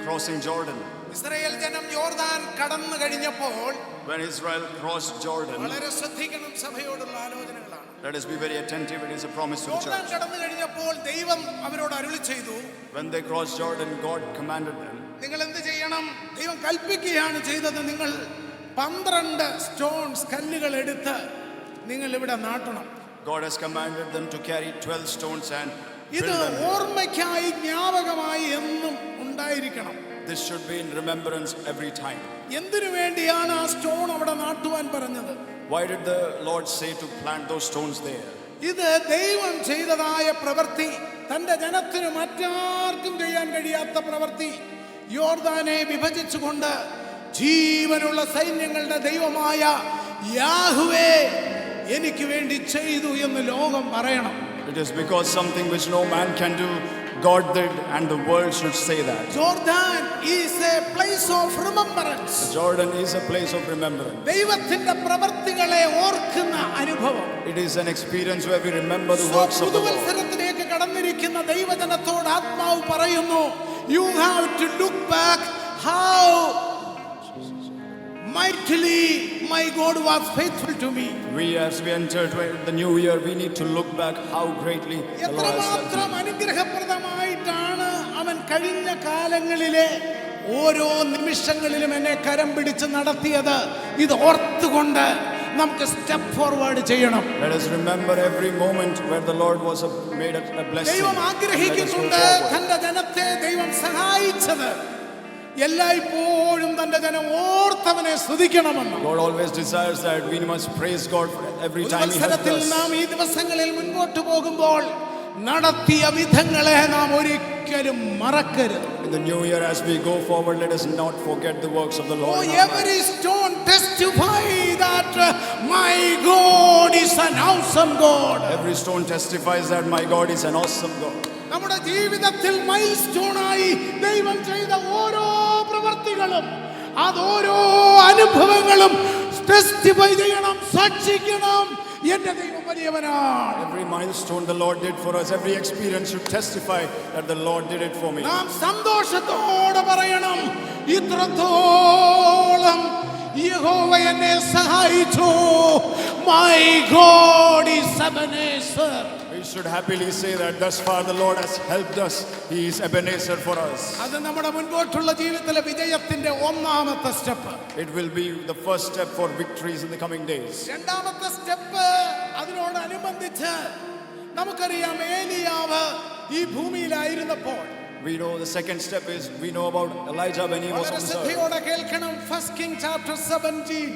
[SPEAKER 2] crossing Jordan.
[SPEAKER 1] Israel ജനം ജോർദാൻ കടന്നു കഴിഞ്ഞപ്പോൾ,
[SPEAKER 2] When Israel crossed Jordan,
[SPEAKER 1] വളരെ ശ്രദ്ധിക്കണം, സഭയോടുള്ള ആലോചനകളാണ്.
[SPEAKER 2] let us be very attentive. It is a promise to the
[SPEAKER 1] Jordan
[SPEAKER 2] church.
[SPEAKER 1] കടന്നു കഴിഞ്ഞപ്പോൾ ദൈവം അവരോട് അരുളി ചെയ്തു,
[SPEAKER 2] When they crossed Jordan, God commanded them.
[SPEAKER 1] നിങ്ങൾ എന്ത് ചെയ്യണം? ദൈവം കൽപ്പിക്കുകയാണ് ചെയ്തത്. നിങ്ങൾ 12 സ്റ്റോൺസ് കല്ലുകൾ എടുത്ത് നിങ്ങൾ ഇവിടെ നാട്ടണം.
[SPEAKER 2] God has commanded them to carry 12 stones and
[SPEAKER 1] ഇത്
[SPEAKER 2] build them.
[SPEAKER 1] ഓർമ്മയ്ക്കായി, ജ്ഞാപകമായി എന്നും ഉണ്ടായിരിക്കണം.
[SPEAKER 2] This should be in remembrance every time.
[SPEAKER 1] എന്തിനു വേണ്ടിയാണ് ആ സ്റ്റോൺ അവിടെ നാട്ടുവാൻ പറഞ്ഞത്?
[SPEAKER 2] Why did the Lord say to plant those stones there?
[SPEAKER 1] ഇത് ദൈവം ചെയ്തതായ പ്രവൃത്തി, തന്റെ ജനത്തിന് മറ്റാർക്കും ചെയ്യാൻ കഴിയാത്ത പ്രവൃത്തി. യോർദാനെ വിഭജിച്ചുകൊണ്ട് ജീവനുള്ള സൈന്യങ്ങളുടെ ദൈവമായ യാഹ്വേ എനിക്ക് വേണ്ടി ചെയ്തു എന്ന് ലോകം പറയണം.
[SPEAKER 2] It is because something which no man can do, God did, and the world should say that.
[SPEAKER 1] Jordan is a place of remembrance.
[SPEAKER 2] Jordan is a place of remembrance.
[SPEAKER 1] ദൈവത്തിന്റെ പ്രവർത്തികളെ ഓർക്കുന്ന അനുഭവം.
[SPEAKER 2] It is an experience where we remember the works of the Lord.
[SPEAKER 1] പുതുവത്സരത്തിലേക്ക് കടന്നിരിക്കുന്ന ദൈവജനത്തോട് ആത്മാവ് പറയുന്നു, you have to look back how mightily my God was faithful to me.
[SPEAKER 2] We, as we entered the new year, we need to look back how greatly the Lord has helped
[SPEAKER 1] എത്രമാത്രം അനുഗ്രഹപ്രദമായിട്ടാണ് അവൻ കഴിഞ്ഞ കാലങ്ങളിലെ ഓരോ നിമിഷങ്ങളിലും എന്നെ കരം പിടിച്ച് നടത്തിയത്. ഇത് ഓർത്തുകൊണ്ട് നമുക്ക് സ്റ്റെപ്പ് ഫോർവേഡ് ചെയ്യണം.
[SPEAKER 2] Let us remember every moment where the Lord was made a blessing.
[SPEAKER 1] ദൈവം ആഗ്രഹിക്കുന്നുണ്ട് തന്റെ ജനത്തെ ദൈവം സഹായിച്ചത് എല്ലായ്പ്പോഴും തന്റെ ജനം ഓർത്തവനെ സ്തുതിക്കണമെന്ന്.
[SPEAKER 2] God always desires that we must praise God for every time He helps us.
[SPEAKER 1] നാം ഈ ദിവസങ്ങളിൽ മുൻപോട്ട് പോകുമ്പോൾ നടത്തിയ വിധങ്ങളെ നാം ഒരിക്കലും മറക്കരുത്.
[SPEAKER 2] In the new year, as we go forward, let us not forget the works of the Lord.
[SPEAKER 1] Every stone testify that my God is an awesome God.
[SPEAKER 2] Every stone testifies that my God is an awesome God.
[SPEAKER 1] നമ്മുടെ ജീവിതത്തിൽ mile സ്റ്റോണായി ദൈവം ചെയ്ത ഓരോ പ്രവർത്തികളും അതോരോ അനുഭവങ്ങളും testify ചെയ്യണം, സാക്ഷിക്കണം. എന്റെ ദൈവം വലിയവനാണ്.
[SPEAKER 2] Every milestone the Lord did for us, every experience should testify that the Lord did it for me.
[SPEAKER 1] നാം സന്തോഷത്തോടെ പറയണം, ഇത്രത്തോളം യഹോവ എന്നെ സഹായിച്ചു. My God is Ebenezer.
[SPEAKER 2] We should happily say that thus far the Lord has helped us. He is Ebenezer for us.
[SPEAKER 1] അത് നമ്മുടെ മുൻപോട്ടുള്ള ജീവിതത്തിലെ വിജയത്തിന്റെ ഒന്നാമത്തെ step.
[SPEAKER 2] It will be the first step for victories in the coming days.
[SPEAKER 1] രണ്ടാമത്തെ step അതിനോടനുബന്ധിച്ച് നമുക്കറിയാം, ഏലിയാവ് ഈ ഭൂമിയിലായിരുന്നപ്പോൾ.
[SPEAKER 2] We know the second step is, we know about Elijah when he was on the earth.
[SPEAKER 1] ശ്രദ്ധയോടെ കേൾക്കണം. 1 Kings chapter 17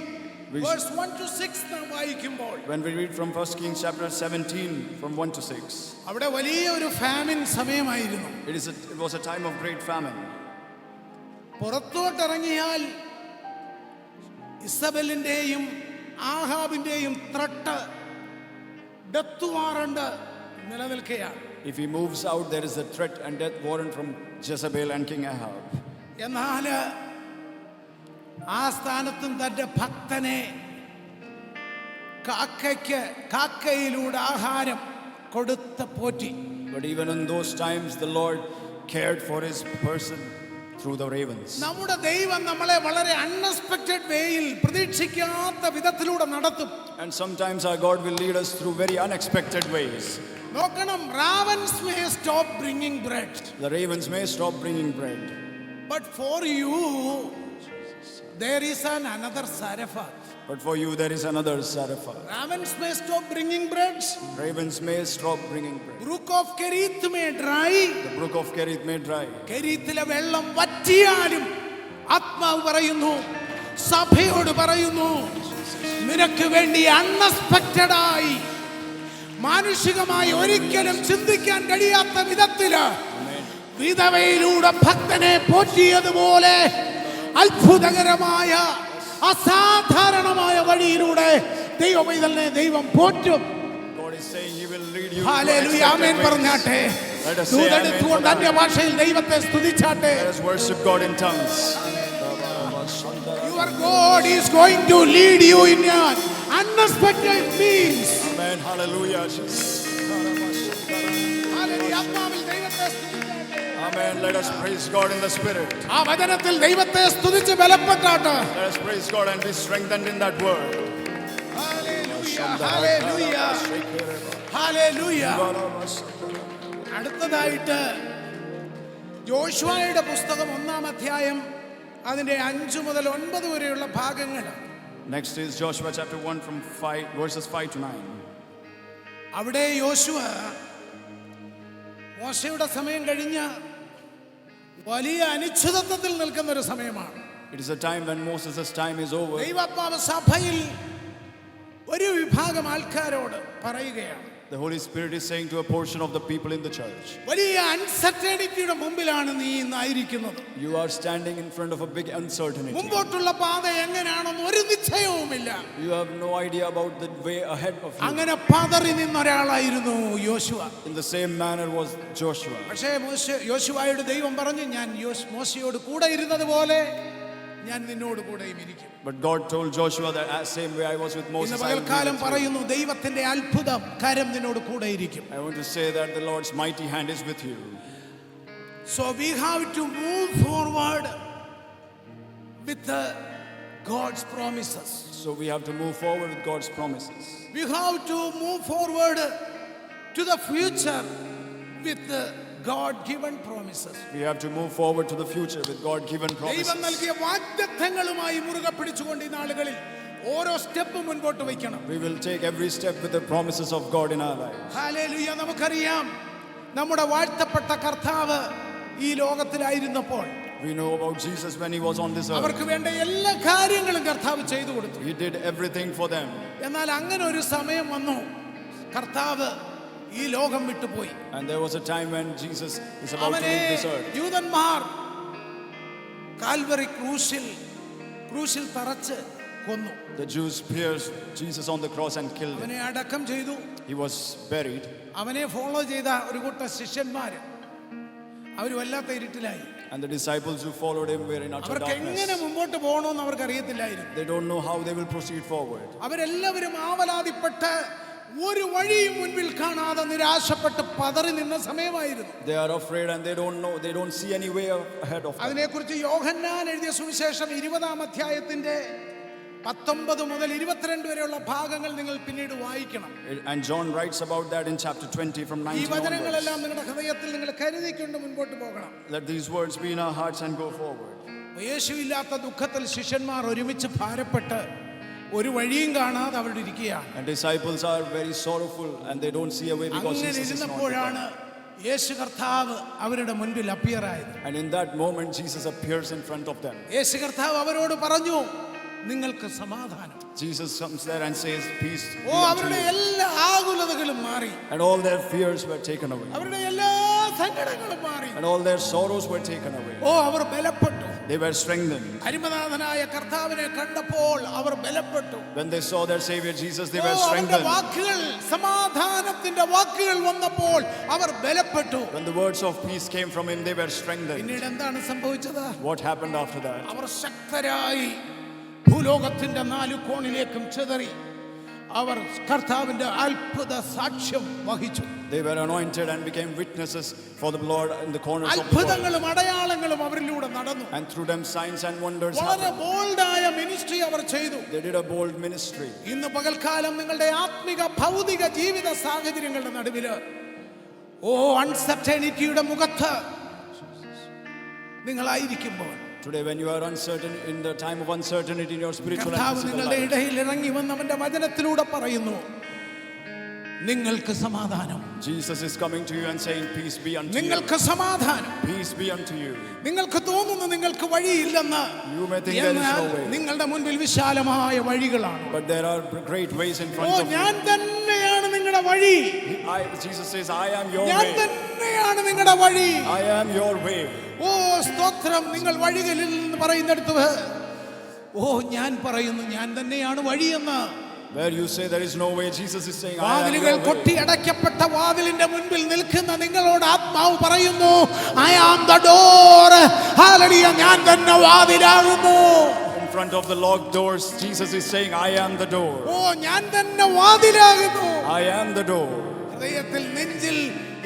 [SPEAKER 1] verse 1 to 6 നാം വായിക്കുമ്പോൾ,
[SPEAKER 2] When we read from 1 Kings chapter 17 from 1 to 6,
[SPEAKER 1] അവിടെ വലിയ ഒരു ഫാമിൻ സമയമായിരുന്നു.
[SPEAKER 2] it was a time of great famine.
[SPEAKER 1] പുറത്തോട്ടിറങ്ങിയാൽ ഇസബെലിന്റെയും ആഹാബിന്റെയും ത്രട്ട്, ഡെത്ത് വാറണ്ട് നിലനിൽക്കുകയാണ്.
[SPEAKER 2] If he moves out, there is a threat and death warrant from Jezebel and King Ahab.
[SPEAKER 1] എന്നാൽ ആ സ്ഥാനത്തും തന്റെ ഭക്തനെ കാക്കയിലൂടെ ആഹാരം കൊടുത്ത് Potti.
[SPEAKER 2] But even in those times, the Lord cared for his person through the ravens.
[SPEAKER 1] നമ്മുടെ ദൈവം നമ്മളെ വളരെ അൺഎക്സ്പെക്റ്റഡ് വേയിൽ, പ്രതീക്ഷിക്കാത്ത വിധത്തിലൂടെ നടത്തും.
[SPEAKER 2] And sometimes our God will lead us through very unexpected ways.
[SPEAKER 1] നോക്കണം, ravens may stop bringing bread,
[SPEAKER 2] The ravens may stop bringing bread,
[SPEAKER 1] but for you there is another Zarephath.
[SPEAKER 2] but for you there is another Zarephath.
[SPEAKER 1] Ravens may stop bringing bread,
[SPEAKER 2] Ravens may stop bringing bread.
[SPEAKER 1] brook of Kerith may dry.
[SPEAKER 2] The brook of Kerith may dry.
[SPEAKER 1] കെരീത്തിലെ വെള്ളം വറ്റിയാലും ആത്മാവ് പറയുന്നു, സഭയോട് പറയുന്നു, നിനക്ക് വേണ്ടി unexpected ആയി, മാനുഷികമായി ഒരിക്കലും ചിന്തിക്കാൻ കഴിയാത്ത വിധത്തില് വിധവയിലൂടെ ഭക്തനെ പോറ്റിയതുപോലെ അത്ഭുതകരമായ അസാധാരണമായ വഴിയിലൂടെ ദൈവമൈതലിനെ ദൈവം പോറ്റും.
[SPEAKER 2] God is saying he will lead you.
[SPEAKER 1] Hallelujah, amen പറഞ്ഞാട്ടെ.
[SPEAKER 2] Let us say amen.
[SPEAKER 1] ദൂതെടുത്തുകൊണ്ട് അന്യഭാഷയിൽ ദൈവത്തെ സ്തുതിച്ചാട്ടെ.
[SPEAKER 2] Let us worship God in tongues.
[SPEAKER 1] Your God is going to lead you in an unexpected means.
[SPEAKER 2] Amen. Hallelujah.
[SPEAKER 1] Hallelujah, ആത്മാവിൽ ദൈവത്തെ സ്തുതിച്ചാട്ടെ.
[SPEAKER 2] Amen. Let us praise God in the Spirit.
[SPEAKER 1] ആ വചനത്തിൽ ദൈവത്തെ സ്തുതിച്ച് ബലപ്പെട്ടാട്ടെ.
[SPEAKER 2] Let us praise God and be strengthened in that word.
[SPEAKER 1] Hallelujah, hallelujah, hallelujah. അടുത്തതായിട്ട് യോശുവയുടെ പുസ്തകം 1-ാം അധ്യായം അതിന്റെ 5 മുതൽ 9 വരെയുള്ള ഭാഗങ്ങൾ.
[SPEAKER 2] Next is Joshua chapter 1 from 5 verses 5 to 9.
[SPEAKER 1] അവിടെ യോശുവ മോശയുടെ സമയം കഴിഞ്ഞ വലിയ അനിശ്ചിതത്വത്തിൽ നിൽക്കുന്ന ഒരു സമയമാണ്.
[SPEAKER 2] It is a time when Moses' time is over.
[SPEAKER 1] ദൈവാത്മാവ് സഭയിൽ ഒരു വിഭാഗം ആൾക്കാരോട് പറയുകയാണ്,
[SPEAKER 2] The Holy Spirit is saying to a portion of the people in the church,
[SPEAKER 1] വലിയ അൺസർട്ടനിറ്റിയുടെ മുമ്പിലാണ് നീ ഇന്നായിരിക്കുന്നത്.
[SPEAKER 2] you are standing in front of a big uncertainty.
[SPEAKER 1] മുമ്പോട്ടുള്ള പാത എങ്ങനെയാണെന്ന് ഒരു നിശ്ചയവുമില്ല.
[SPEAKER 2] You have no idea about the way ahead of you.
[SPEAKER 1] അങ്ങനെ പതറി നിന്ന ഒരാളായിരുന്നു യോശുവ.
[SPEAKER 2] In the same manner was Joshua.
[SPEAKER 1] പക്ഷേ യോശുവയോട് ദൈവം പറഞ്ഞു, ഞാൻ മോശയോട് കൂടെ ഇരുന്നതുപോലെ ഞാൻ നിന്നോട് കൂടെയും ഇരിക്കും.
[SPEAKER 2] But God told Joshua that same way I was with Moses.
[SPEAKER 1] ഇന്ന് പകൽക്കാലം പറയുന്നു, ദൈവത്തിന്റെ അത്ഭുതം കരം നിന്നോട് കൂടെ ഇരിക്കും.
[SPEAKER 2] I want to say that the Lord's mighty hand is with you.
[SPEAKER 1] So we have to move forward with God's promises.
[SPEAKER 2] So we have to move forward with God's promises.
[SPEAKER 1] We have to move forward to the future with God-given promises.
[SPEAKER 2] We have to move forward to the future with God-given promises.
[SPEAKER 1] ദൈവം നൽകിയ വാഗ്ദത്തങ്ങളുമായി മുറുകെ പിടിച്ചുകൊണ്ട് ഈ നാളുകളിൽ ഓരോ step മുൻപോട്ട് വയ്ക്കണം.
[SPEAKER 2] We will take every step with the promises of God in our lives.
[SPEAKER 1] Hallelujah. നമുക്കറിയാം, നമ്മുടെ വാഴ്ത്തപ്പെട്ട കർത്താവ് ഈ ലോകത്തിലായിരുന്നപ്പോൾ
[SPEAKER 2] We know about Jesus when he was on this earth.
[SPEAKER 1] അവർക്ക് വേണ്ട എല്ലാ കാര്യങ്ങളും കർത്താവ് ചെയ്തു കൊടുത്തു.
[SPEAKER 2] He did everything for them.
[SPEAKER 1] എന്നാൽ അങ്ങനെ ഒരു സമയം വന്നു, കർത്താവ് ഈ ലോകം വിട്ടുപോയി.
[SPEAKER 2] And there was a time when Jesus is about to leave this earth.
[SPEAKER 1] യൂദന്മാർ കാൽവറി ക്രൂശിൽ തറച്ച് കൊന്നു.
[SPEAKER 2] The Jews pierced Jesus on the cross and killed him.
[SPEAKER 1] അവനെ അടക്കം ചെയ്തു.
[SPEAKER 2] He was buried.
[SPEAKER 1] അവനെ ഫോളോ ചെയ്ത ഒരു കൂട്ടം ശിഷ്യന്മാര് അവർ വല്ലാത്ത ഇരുട്ടിലായി.
[SPEAKER 2] And the disciples who followed him were in utter
[SPEAKER 1] അവർക്ക് എങ്ങനെ
[SPEAKER 2] darkness.
[SPEAKER 1] മുമ്പോട്ട് പോകണമെന്ന് അവർക്ക് അറിയത്തില്ലായിരുന്നു.
[SPEAKER 2] They don't know how they will proceed forward.
[SPEAKER 1] അവരെല്ലാവരും ആവലാതിപ്പെട്ട് ഒരു വഴിയും മുൻപിൽ കാണാതെ നിരാശപ്പെട്ട് പതറി നിന്ന സമയമായിരുന്നു.
[SPEAKER 2] They are afraid and they don't see any way ahead of them.
[SPEAKER 1] അതിനെക്കുറിച്ച് യോഹന്നാൻ എഴുതിയ സുവിശേഷം 20-ാം അധ്യായത്തിന്റെ 19 മുതൽ 22 വരെയുള്ള ഭാഗങ്ങൾ നിങ്ങൾ പിന്നീട് വായിക്കണം.
[SPEAKER 2] And John writes about that in chapter 20 from
[SPEAKER 1] ഈ
[SPEAKER 2] 19
[SPEAKER 1] വചനങ്ങളെല്ലാം
[SPEAKER 2] onwards.
[SPEAKER 1] നിങ്ങളുടെ ഹൃദയത്തിൽ നിങ്ങൾ കരുതിക്കൊണ്ട് മുൻപോട്ട് പോകണം.
[SPEAKER 2] Let these words be in our hearts and go forward.
[SPEAKER 1] യേശുവില്ലാത്ത ദുഃഖത്തിൽ ശിഷ്യന്മാർ ഒരുമിച്ച് ഭാരപ്പെട്ട് ഒരു വഴിയും കാണാതെ അവിടെ ഇരിക്കുകയാണ്.
[SPEAKER 2] And disciples are very sorrowful and they don't see a way because
[SPEAKER 1] അങ്ങനെ
[SPEAKER 2] Jesus is not
[SPEAKER 1] ഇരുന്നപ്പോഴാണ്
[SPEAKER 2] there.
[SPEAKER 1] യേശു കർത്താവ് അവരുടെ മുൻപിൽ അപ്പിയർ ആയത്.
[SPEAKER 2] And in that moment Jesus appears in front of them.
[SPEAKER 1] യേശു കർത്താവ് അവരോട് പറഞ്ഞു, നിങ്ങൾക്ക് സമാധാനം.
[SPEAKER 2] Jesus comes there and says, peace be
[SPEAKER 1] അവരുടെ
[SPEAKER 2] unto you.
[SPEAKER 1] എല്ലാ ആകുലതകളും മാറി.
[SPEAKER 2] And all their fears were taken away.
[SPEAKER 1] അവരുടെ എല്ലാ സങ്കടങ്ങളും മാറി.
[SPEAKER 2] And all their sorrows were taken away.
[SPEAKER 1] Our ബലപ്പെട്ടു.
[SPEAKER 2] They were strengthened.
[SPEAKER 1] അരിമനാഥനായ കർത്താവിനെ കണ്ടപ്പോൾ അവർ ബലപ്പെട്ടു.
[SPEAKER 2] When they saw their Savior Jesus, they were
[SPEAKER 1] അവന്റെ
[SPEAKER 2] strengthened.
[SPEAKER 1] വാക്കുകൾ, സമാധാനത്തിന്റെ വാക്കുകൾ വന്നപ്പോൾ അവർ ബലപ്പെട്ടു.
[SPEAKER 2] When the words of peace came from him, they were strengthened.
[SPEAKER 1] പിന്നീട് എന്താണ് സംഭവിച്ചത്?
[SPEAKER 2] What happened after that?
[SPEAKER 1] അവർ ശക്തരായി ഭൂലോകത്തിന്റെ 4 കോണിലേക്കും ചിതറി അവർ കർത്താവിന്റെ അത്ഭുത സാക്ഷ്യം വഹിച്ചു.
[SPEAKER 2] They were anointed and became witnesses for the Lord in the corners of the world.
[SPEAKER 1] അത്ഭുതങ്ങളും അടയാളങ്ങളും അവരിലൂടെ നടന്നു.
[SPEAKER 2] And through them signs and wonders
[SPEAKER 1] വളരെ
[SPEAKER 2] happened.
[SPEAKER 1] ബോൾഡായ മിനിസ്ട്രി അവർ ചെയ്തു.
[SPEAKER 2] They did a bold ministry.
[SPEAKER 1] ഇന്ന് പകൽക്കാലം നിങ്ങളുടെ ആത്മിക ഭൗതിക ജീവിത സാഹചര്യങ്ങളുടെ നടുവില് അൺസർട്ടനിറ്റിയുടെ മുഖത്ത് നിങ്ങളായിരിക്കുമ്പോൾ,
[SPEAKER 2] Today when you are uncertain, in the time of uncertainty in your spiritual and
[SPEAKER 1] കർത്താവ്
[SPEAKER 2] physical
[SPEAKER 1] നിങ്ങളുടെ
[SPEAKER 2] life,
[SPEAKER 1] ഇടയിൽ ഇറങ്ങി വന്ന് അവന്റെ വചനത്തിലൂടെ പറയുന്നു, നിങ്ങൾക്ക് സമാധാനം.
[SPEAKER 2] Jesus is coming to you and saying, peace be unto you.
[SPEAKER 1] നിങ്ങൾക്ക് സമാധാനം.
[SPEAKER 2] Peace be unto you.
[SPEAKER 1] നിങ്ങൾക്ക് തോന്നുന്നു നിങ്ങൾക്ക് വഴിയില്ലെന്ന്.
[SPEAKER 2] You may think there is
[SPEAKER 1] എന്നാൽ
[SPEAKER 2] no way.
[SPEAKER 1] നിങ്ങളുടെ മുൻപിൽ വിശാലമായ വഴികളാണ്.
[SPEAKER 2] But there are great ways in front of you.
[SPEAKER 1] ഞാൻ തന്നെയാണ് നിങ്ങളുടെ വഴി.
[SPEAKER 2] Jesus says, I am your
[SPEAKER 1] ഞാൻ
[SPEAKER 2] way.
[SPEAKER 1] തന്നെയാണ് നിങ്ങളുടെ വഴി.
[SPEAKER 2] I am your way.
[SPEAKER 1] സ്തോത്രം. നിങ്ങൾ വഴികളിൽ നിന്ന് പറയുന്നിടത്ത് ഞാൻ പറയുന്നു ഞാൻ തന്നെയാണ് വഴിയെന്ന്.
[SPEAKER 2] Where you say there is no way, Jesus is saying, I am
[SPEAKER 1] വാതിലുകൾ
[SPEAKER 2] your way.
[SPEAKER 1] കൊട്ടിയടയ്ക്കപ്പെട്ട വാതിലിന്റെ മുൻപിൽ നിൽക്കുന്ന നിങ്ങളോട് ആത്മാവ് പറയുന്നു, I am the door. Hallelujah, ഞാൻ തന്നെ വാതിലാകുന്നു.
[SPEAKER 2] In front of the locked doors, Jesus is saying, I am the door.
[SPEAKER 1] ഞാൻ തന്നെ വാതിലാകുന്നു.
[SPEAKER 2] I am the door.
[SPEAKER 1] ഹൃദയത്തിൽ നെഞ്ചിൽ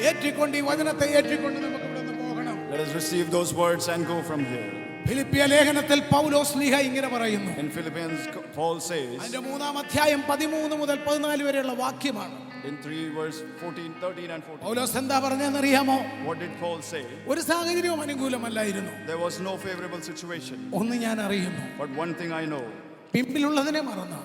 [SPEAKER 1] ഏറ്റിക്കൊണ്ട് ഈ വചനത്തെ ഏറ്റിക്കൊണ്ട് നമുക്ക് ഇവിടെ നിന്ന് പോകണം.
[SPEAKER 2] Let us receive those words and go from here.
[SPEAKER 1] ഫിലിപ്പിയ ലേഖനത്തിൽ പൗലോസ് ശ്ലീഹ ഇങ്ങനെ പറയുന്നു.
[SPEAKER 2] In Philippians, Paul says,
[SPEAKER 1] അതിന്റെ 3-ാം അധ്യായം 13 മുതൽ 14 വരെയുള്ള വാക്യമാണ്.
[SPEAKER 2] in 3 verse 14, 13 and 14.
[SPEAKER 1] പൗലോസ് എന്താ പറഞ്ഞതെന്നറിയാമോ?
[SPEAKER 2] What did Paul say?
[SPEAKER 1] ഒരു സാഹചര്യവും അനുകൂലമല്ലായിരുന്നു.
[SPEAKER 2] There was no favorable situation.
[SPEAKER 1] ഒന്ന് ഞാൻ അറിയുന്നു,
[SPEAKER 2] But one thing I know,
[SPEAKER 1] പിമ്പിലുള്ളതിനെ മറന്ന്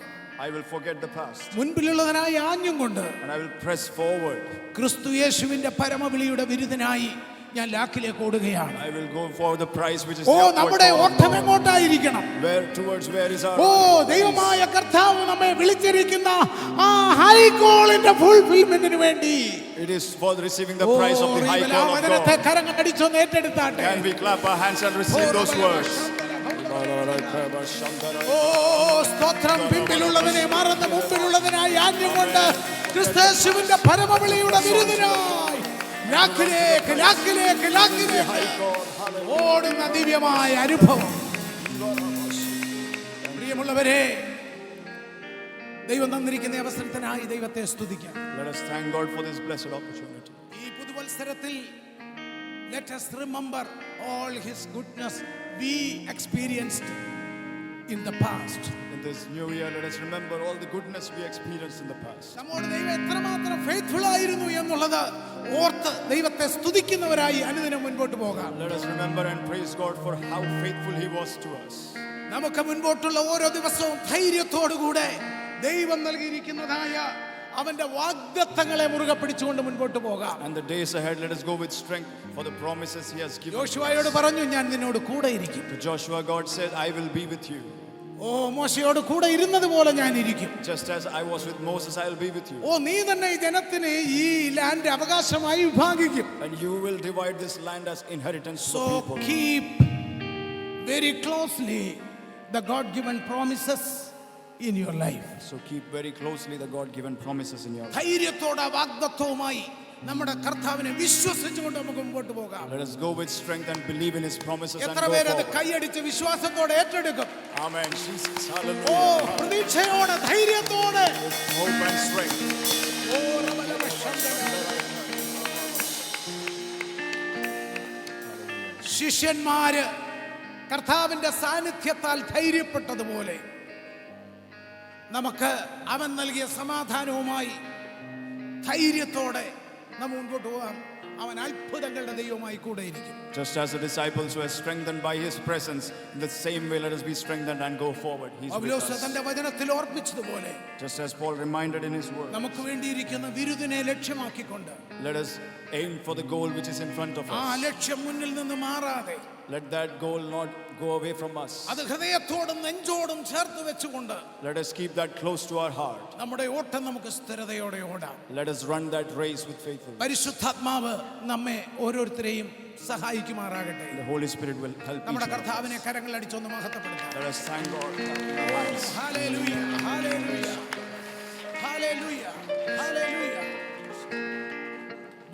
[SPEAKER 2] I will forget the past
[SPEAKER 1] മുൻപിലുള്ളതിനായി ആഞ്ഞും കൊണ്ട്
[SPEAKER 2] and I will press forward.
[SPEAKER 1] ക്രിസ്തു യേശുവിന്റെ പരമവിളിയുടെ വിരുദ്ധനായി ഞാൻ ലാക്കിലേക്ക് ഓടുകയാണ്.
[SPEAKER 2] I will go for the prize which is
[SPEAKER 1] oh,
[SPEAKER 2] the upward
[SPEAKER 1] നമ്മുടെ
[SPEAKER 2] call of
[SPEAKER 1] ഓട്ടം
[SPEAKER 2] God.
[SPEAKER 1] എങ്ങോട്ടായിരിക്കണം?
[SPEAKER 2] Where is our
[SPEAKER 1] ഓ, ദൈവമായ കർത്താവ് നമ്മെ വിളിച്ചിരിക്കുന്ന ആ ഹൈ കോളിന്റെ ഫുൾഫിൽമെന്റിന് വേണ്ടി.
[SPEAKER 2] It is for receiving the prize of the high call of God.
[SPEAKER 1] കരങ്ങളടിച്ചൊന്ന് ഏറ്റെടുത്താട്ടെ.
[SPEAKER 2] Can we clap our hands and receive those words?
[SPEAKER 1] ഓ, സ്തോത്രം. പിമ്പിലുള്ളതിനെ മറന്ന് മുമ്പിലുള്ളതിനായി ആഞ്ഞും കൊണ്ട് ക്രിസ്തുയേശുവിന്റെ പരമവിളിയുടെ വിരുദിനായി ലാക്കിലേക്ക് ലാക്കിലേക്ക് ലാക്കിലേക്ക് ഓടുന്ന ദിവ്യമായ അനുഭവം. പ്രിയമുള്ളവരെ, ദൈവം തന്നിരിക്കുന്ന അവസരത്തിനായി ദൈവത്തെ സ്തുതിക്കാം.
[SPEAKER 2] Let us thank God for this blessed opportunity.
[SPEAKER 1] ഈ പുതുവത്സരത്തിൽ let us remember all his goodness we experienced in the past.
[SPEAKER 2] In this new year, let us remember all the goodness we experienced in the past.
[SPEAKER 1] നമ്മോട് ദൈവം എത്രമാത്രം faithful ആയിരുന്നു എന്നുള്ളത് ഓർത്ത് ദൈവത്തെ സ്തുതിക്കുന്നവരായി അനുദിനം മുൻപോട്ട് പോകാം.
[SPEAKER 2] Let us remember and praise God for how faithful He was to us.
[SPEAKER 1] നമുക്ക് മുൻപോട്ടുള്ള ഓരോ ദിവസവും ധൈര്യത്തോടുകൂടെ ദൈവം നൽകിയിരിക്കുന്നതായ അവന്റെ വാഗ്ദത്തങ്ങളെ മുറുകെ പിടിച്ചുകൊണ്ട് മുൻപോട്ട് പോകാം.
[SPEAKER 2] And the days ahead, let us go with strength for the promises He has given.
[SPEAKER 1] യോശുവയോട് പറഞ്ഞു, ഞാൻ നിന്നോട് കൂടെ ഇരിക്കും.
[SPEAKER 2] To Joshua, God said, I will be with you.
[SPEAKER 1] ഓ, മോശയോട് കൂടെ ഇരുന്നതുപോലെ ഞാൻ ഇരിക്കും.
[SPEAKER 2] Just as I was with Moses, I will be with you.
[SPEAKER 1] ഓ, നീ തന്നെ ഈ ജനത്തിന് ഈ ലാൻഡ് അവകാശമായി വിഭാഗിക്കും.
[SPEAKER 2] And you will divide this land as inheritance to
[SPEAKER 1] So
[SPEAKER 2] the people.
[SPEAKER 1] keep very closely the God-given promises in your life.
[SPEAKER 2] So keep very closely the God-given promises in your life.
[SPEAKER 1] ധൈര്യത്തോടെ വാഗ്ദത്തവുമായി നമ്മുടെ കർത്താവിനെ വിശ്വസിച്ചുകൊണ്ട് നമുക്ക് മുമ്പോട്ട് പോകാം.
[SPEAKER 2] Let us go with strength and believe in His promises and
[SPEAKER 1] എത്ര
[SPEAKER 2] go
[SPEAKER 1] പേര് അത്
[SPEAKER 2] forward.
[SPEAKER 1] കൈയടിച്ച് വിശ്വാസത്തോടെ ഏറ്റെടുക്കും?
[SPEAKER 2] Amen. Jesus,
[SPEAKER 1] ഓ,
[SPEAKER 2] hallelujah.
[SPEAKER 1] പ്രതീക്ഷയോടെ ധൈര്യത്തോടെ.
[SPEAKER 2] Hope and strength.
[SPEAKER 1] ഓ, റബലവശന്തന. ശിഷ്യന്മാര് കർത്താവിന്റെ സാന്നിധ്യത്താൽ ധൈര്യപ്പെട്ടതുപോലെ നമുക്ക് അവൻ നൽകിയ സമാധാനവുമായി ധൈര്യത്തോടെ നാം മുൻപോട്ട് പോകാം. അവൻ അത്ഭുതങ്ങളുടെ ദൈവമായി കൂടെ ഇരിക്കും.
[SPEAKER 2] Just as the disciples were strengthened by His presence, in the same way let us be strengthened and go forward. He's with
[SPEAKER 1] Paulose
[SPEAKER 2] us.
[SPEAKER 1] തന്റെ വചനത്തിൽ ഓർപ്പിച്ചതുപോലെ
[SPEAKER 2] Just as Paul reminded in his word,
[SPEAKER 1] നമുക്ക് വേണ്ടിയിരിക്കുന്ന വിരുദിനെ ലക്ഷ്യമാക്കിക്കൊണ്ട്
[SPEAKER 2] let us aim for the goal which is in front of
[SPEAKER 1] ആ
[SPEAKER 2] us.
[SPEAKER 1] ലക്ഷ്യം മുന്നിൽ നിന്ന് മാറാതെ
[SPEAKER 2] Let that goal not go away from us.
[SPEAKER 1] അത് ഹൃദയത്തോടും നെഞ്ചോടും ചേർത്ത് വെച്ചുകൊണ്ട്
[SPEAKER 2] Let us keep that close to our heart.
[SPEAKER 1] നമ്മുടെ ഓട്ടം നമുക്ക് സ്ഥിരതയോടെ ഓടാം.
[SPEAKER 2] Let us run that race with faithfulness.
[SPEAKER 1] പരിശുദ്ധാത്മാവ് നമ്മെ ഓരോരുത്തരെയും സഹായിക്കുമാറാകട്ടെ.
[SPEAKER 2] The Holy Spirit will help each
[SPEAKER 1] നമ്മുടെ
[SPEAKER 2] of us.
[SPEAKER 1] കർത്താവിനെ കരങ്ങളടിച്ചൊന്ന് മഹത്വപ്പെടുത്താം.
[SPEAKER 2] Let us thank God.
[SPEAKER 1] Hallelujah, hallelujah, hallelujah, hallelujah.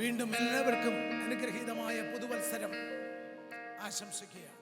[SPEAKER 1] വീണ്ടും എല്ലാവർക്കും അനുഗ്രഹീതമായ പുതുവത്സരം ആശംസിക്കുകയാണ്.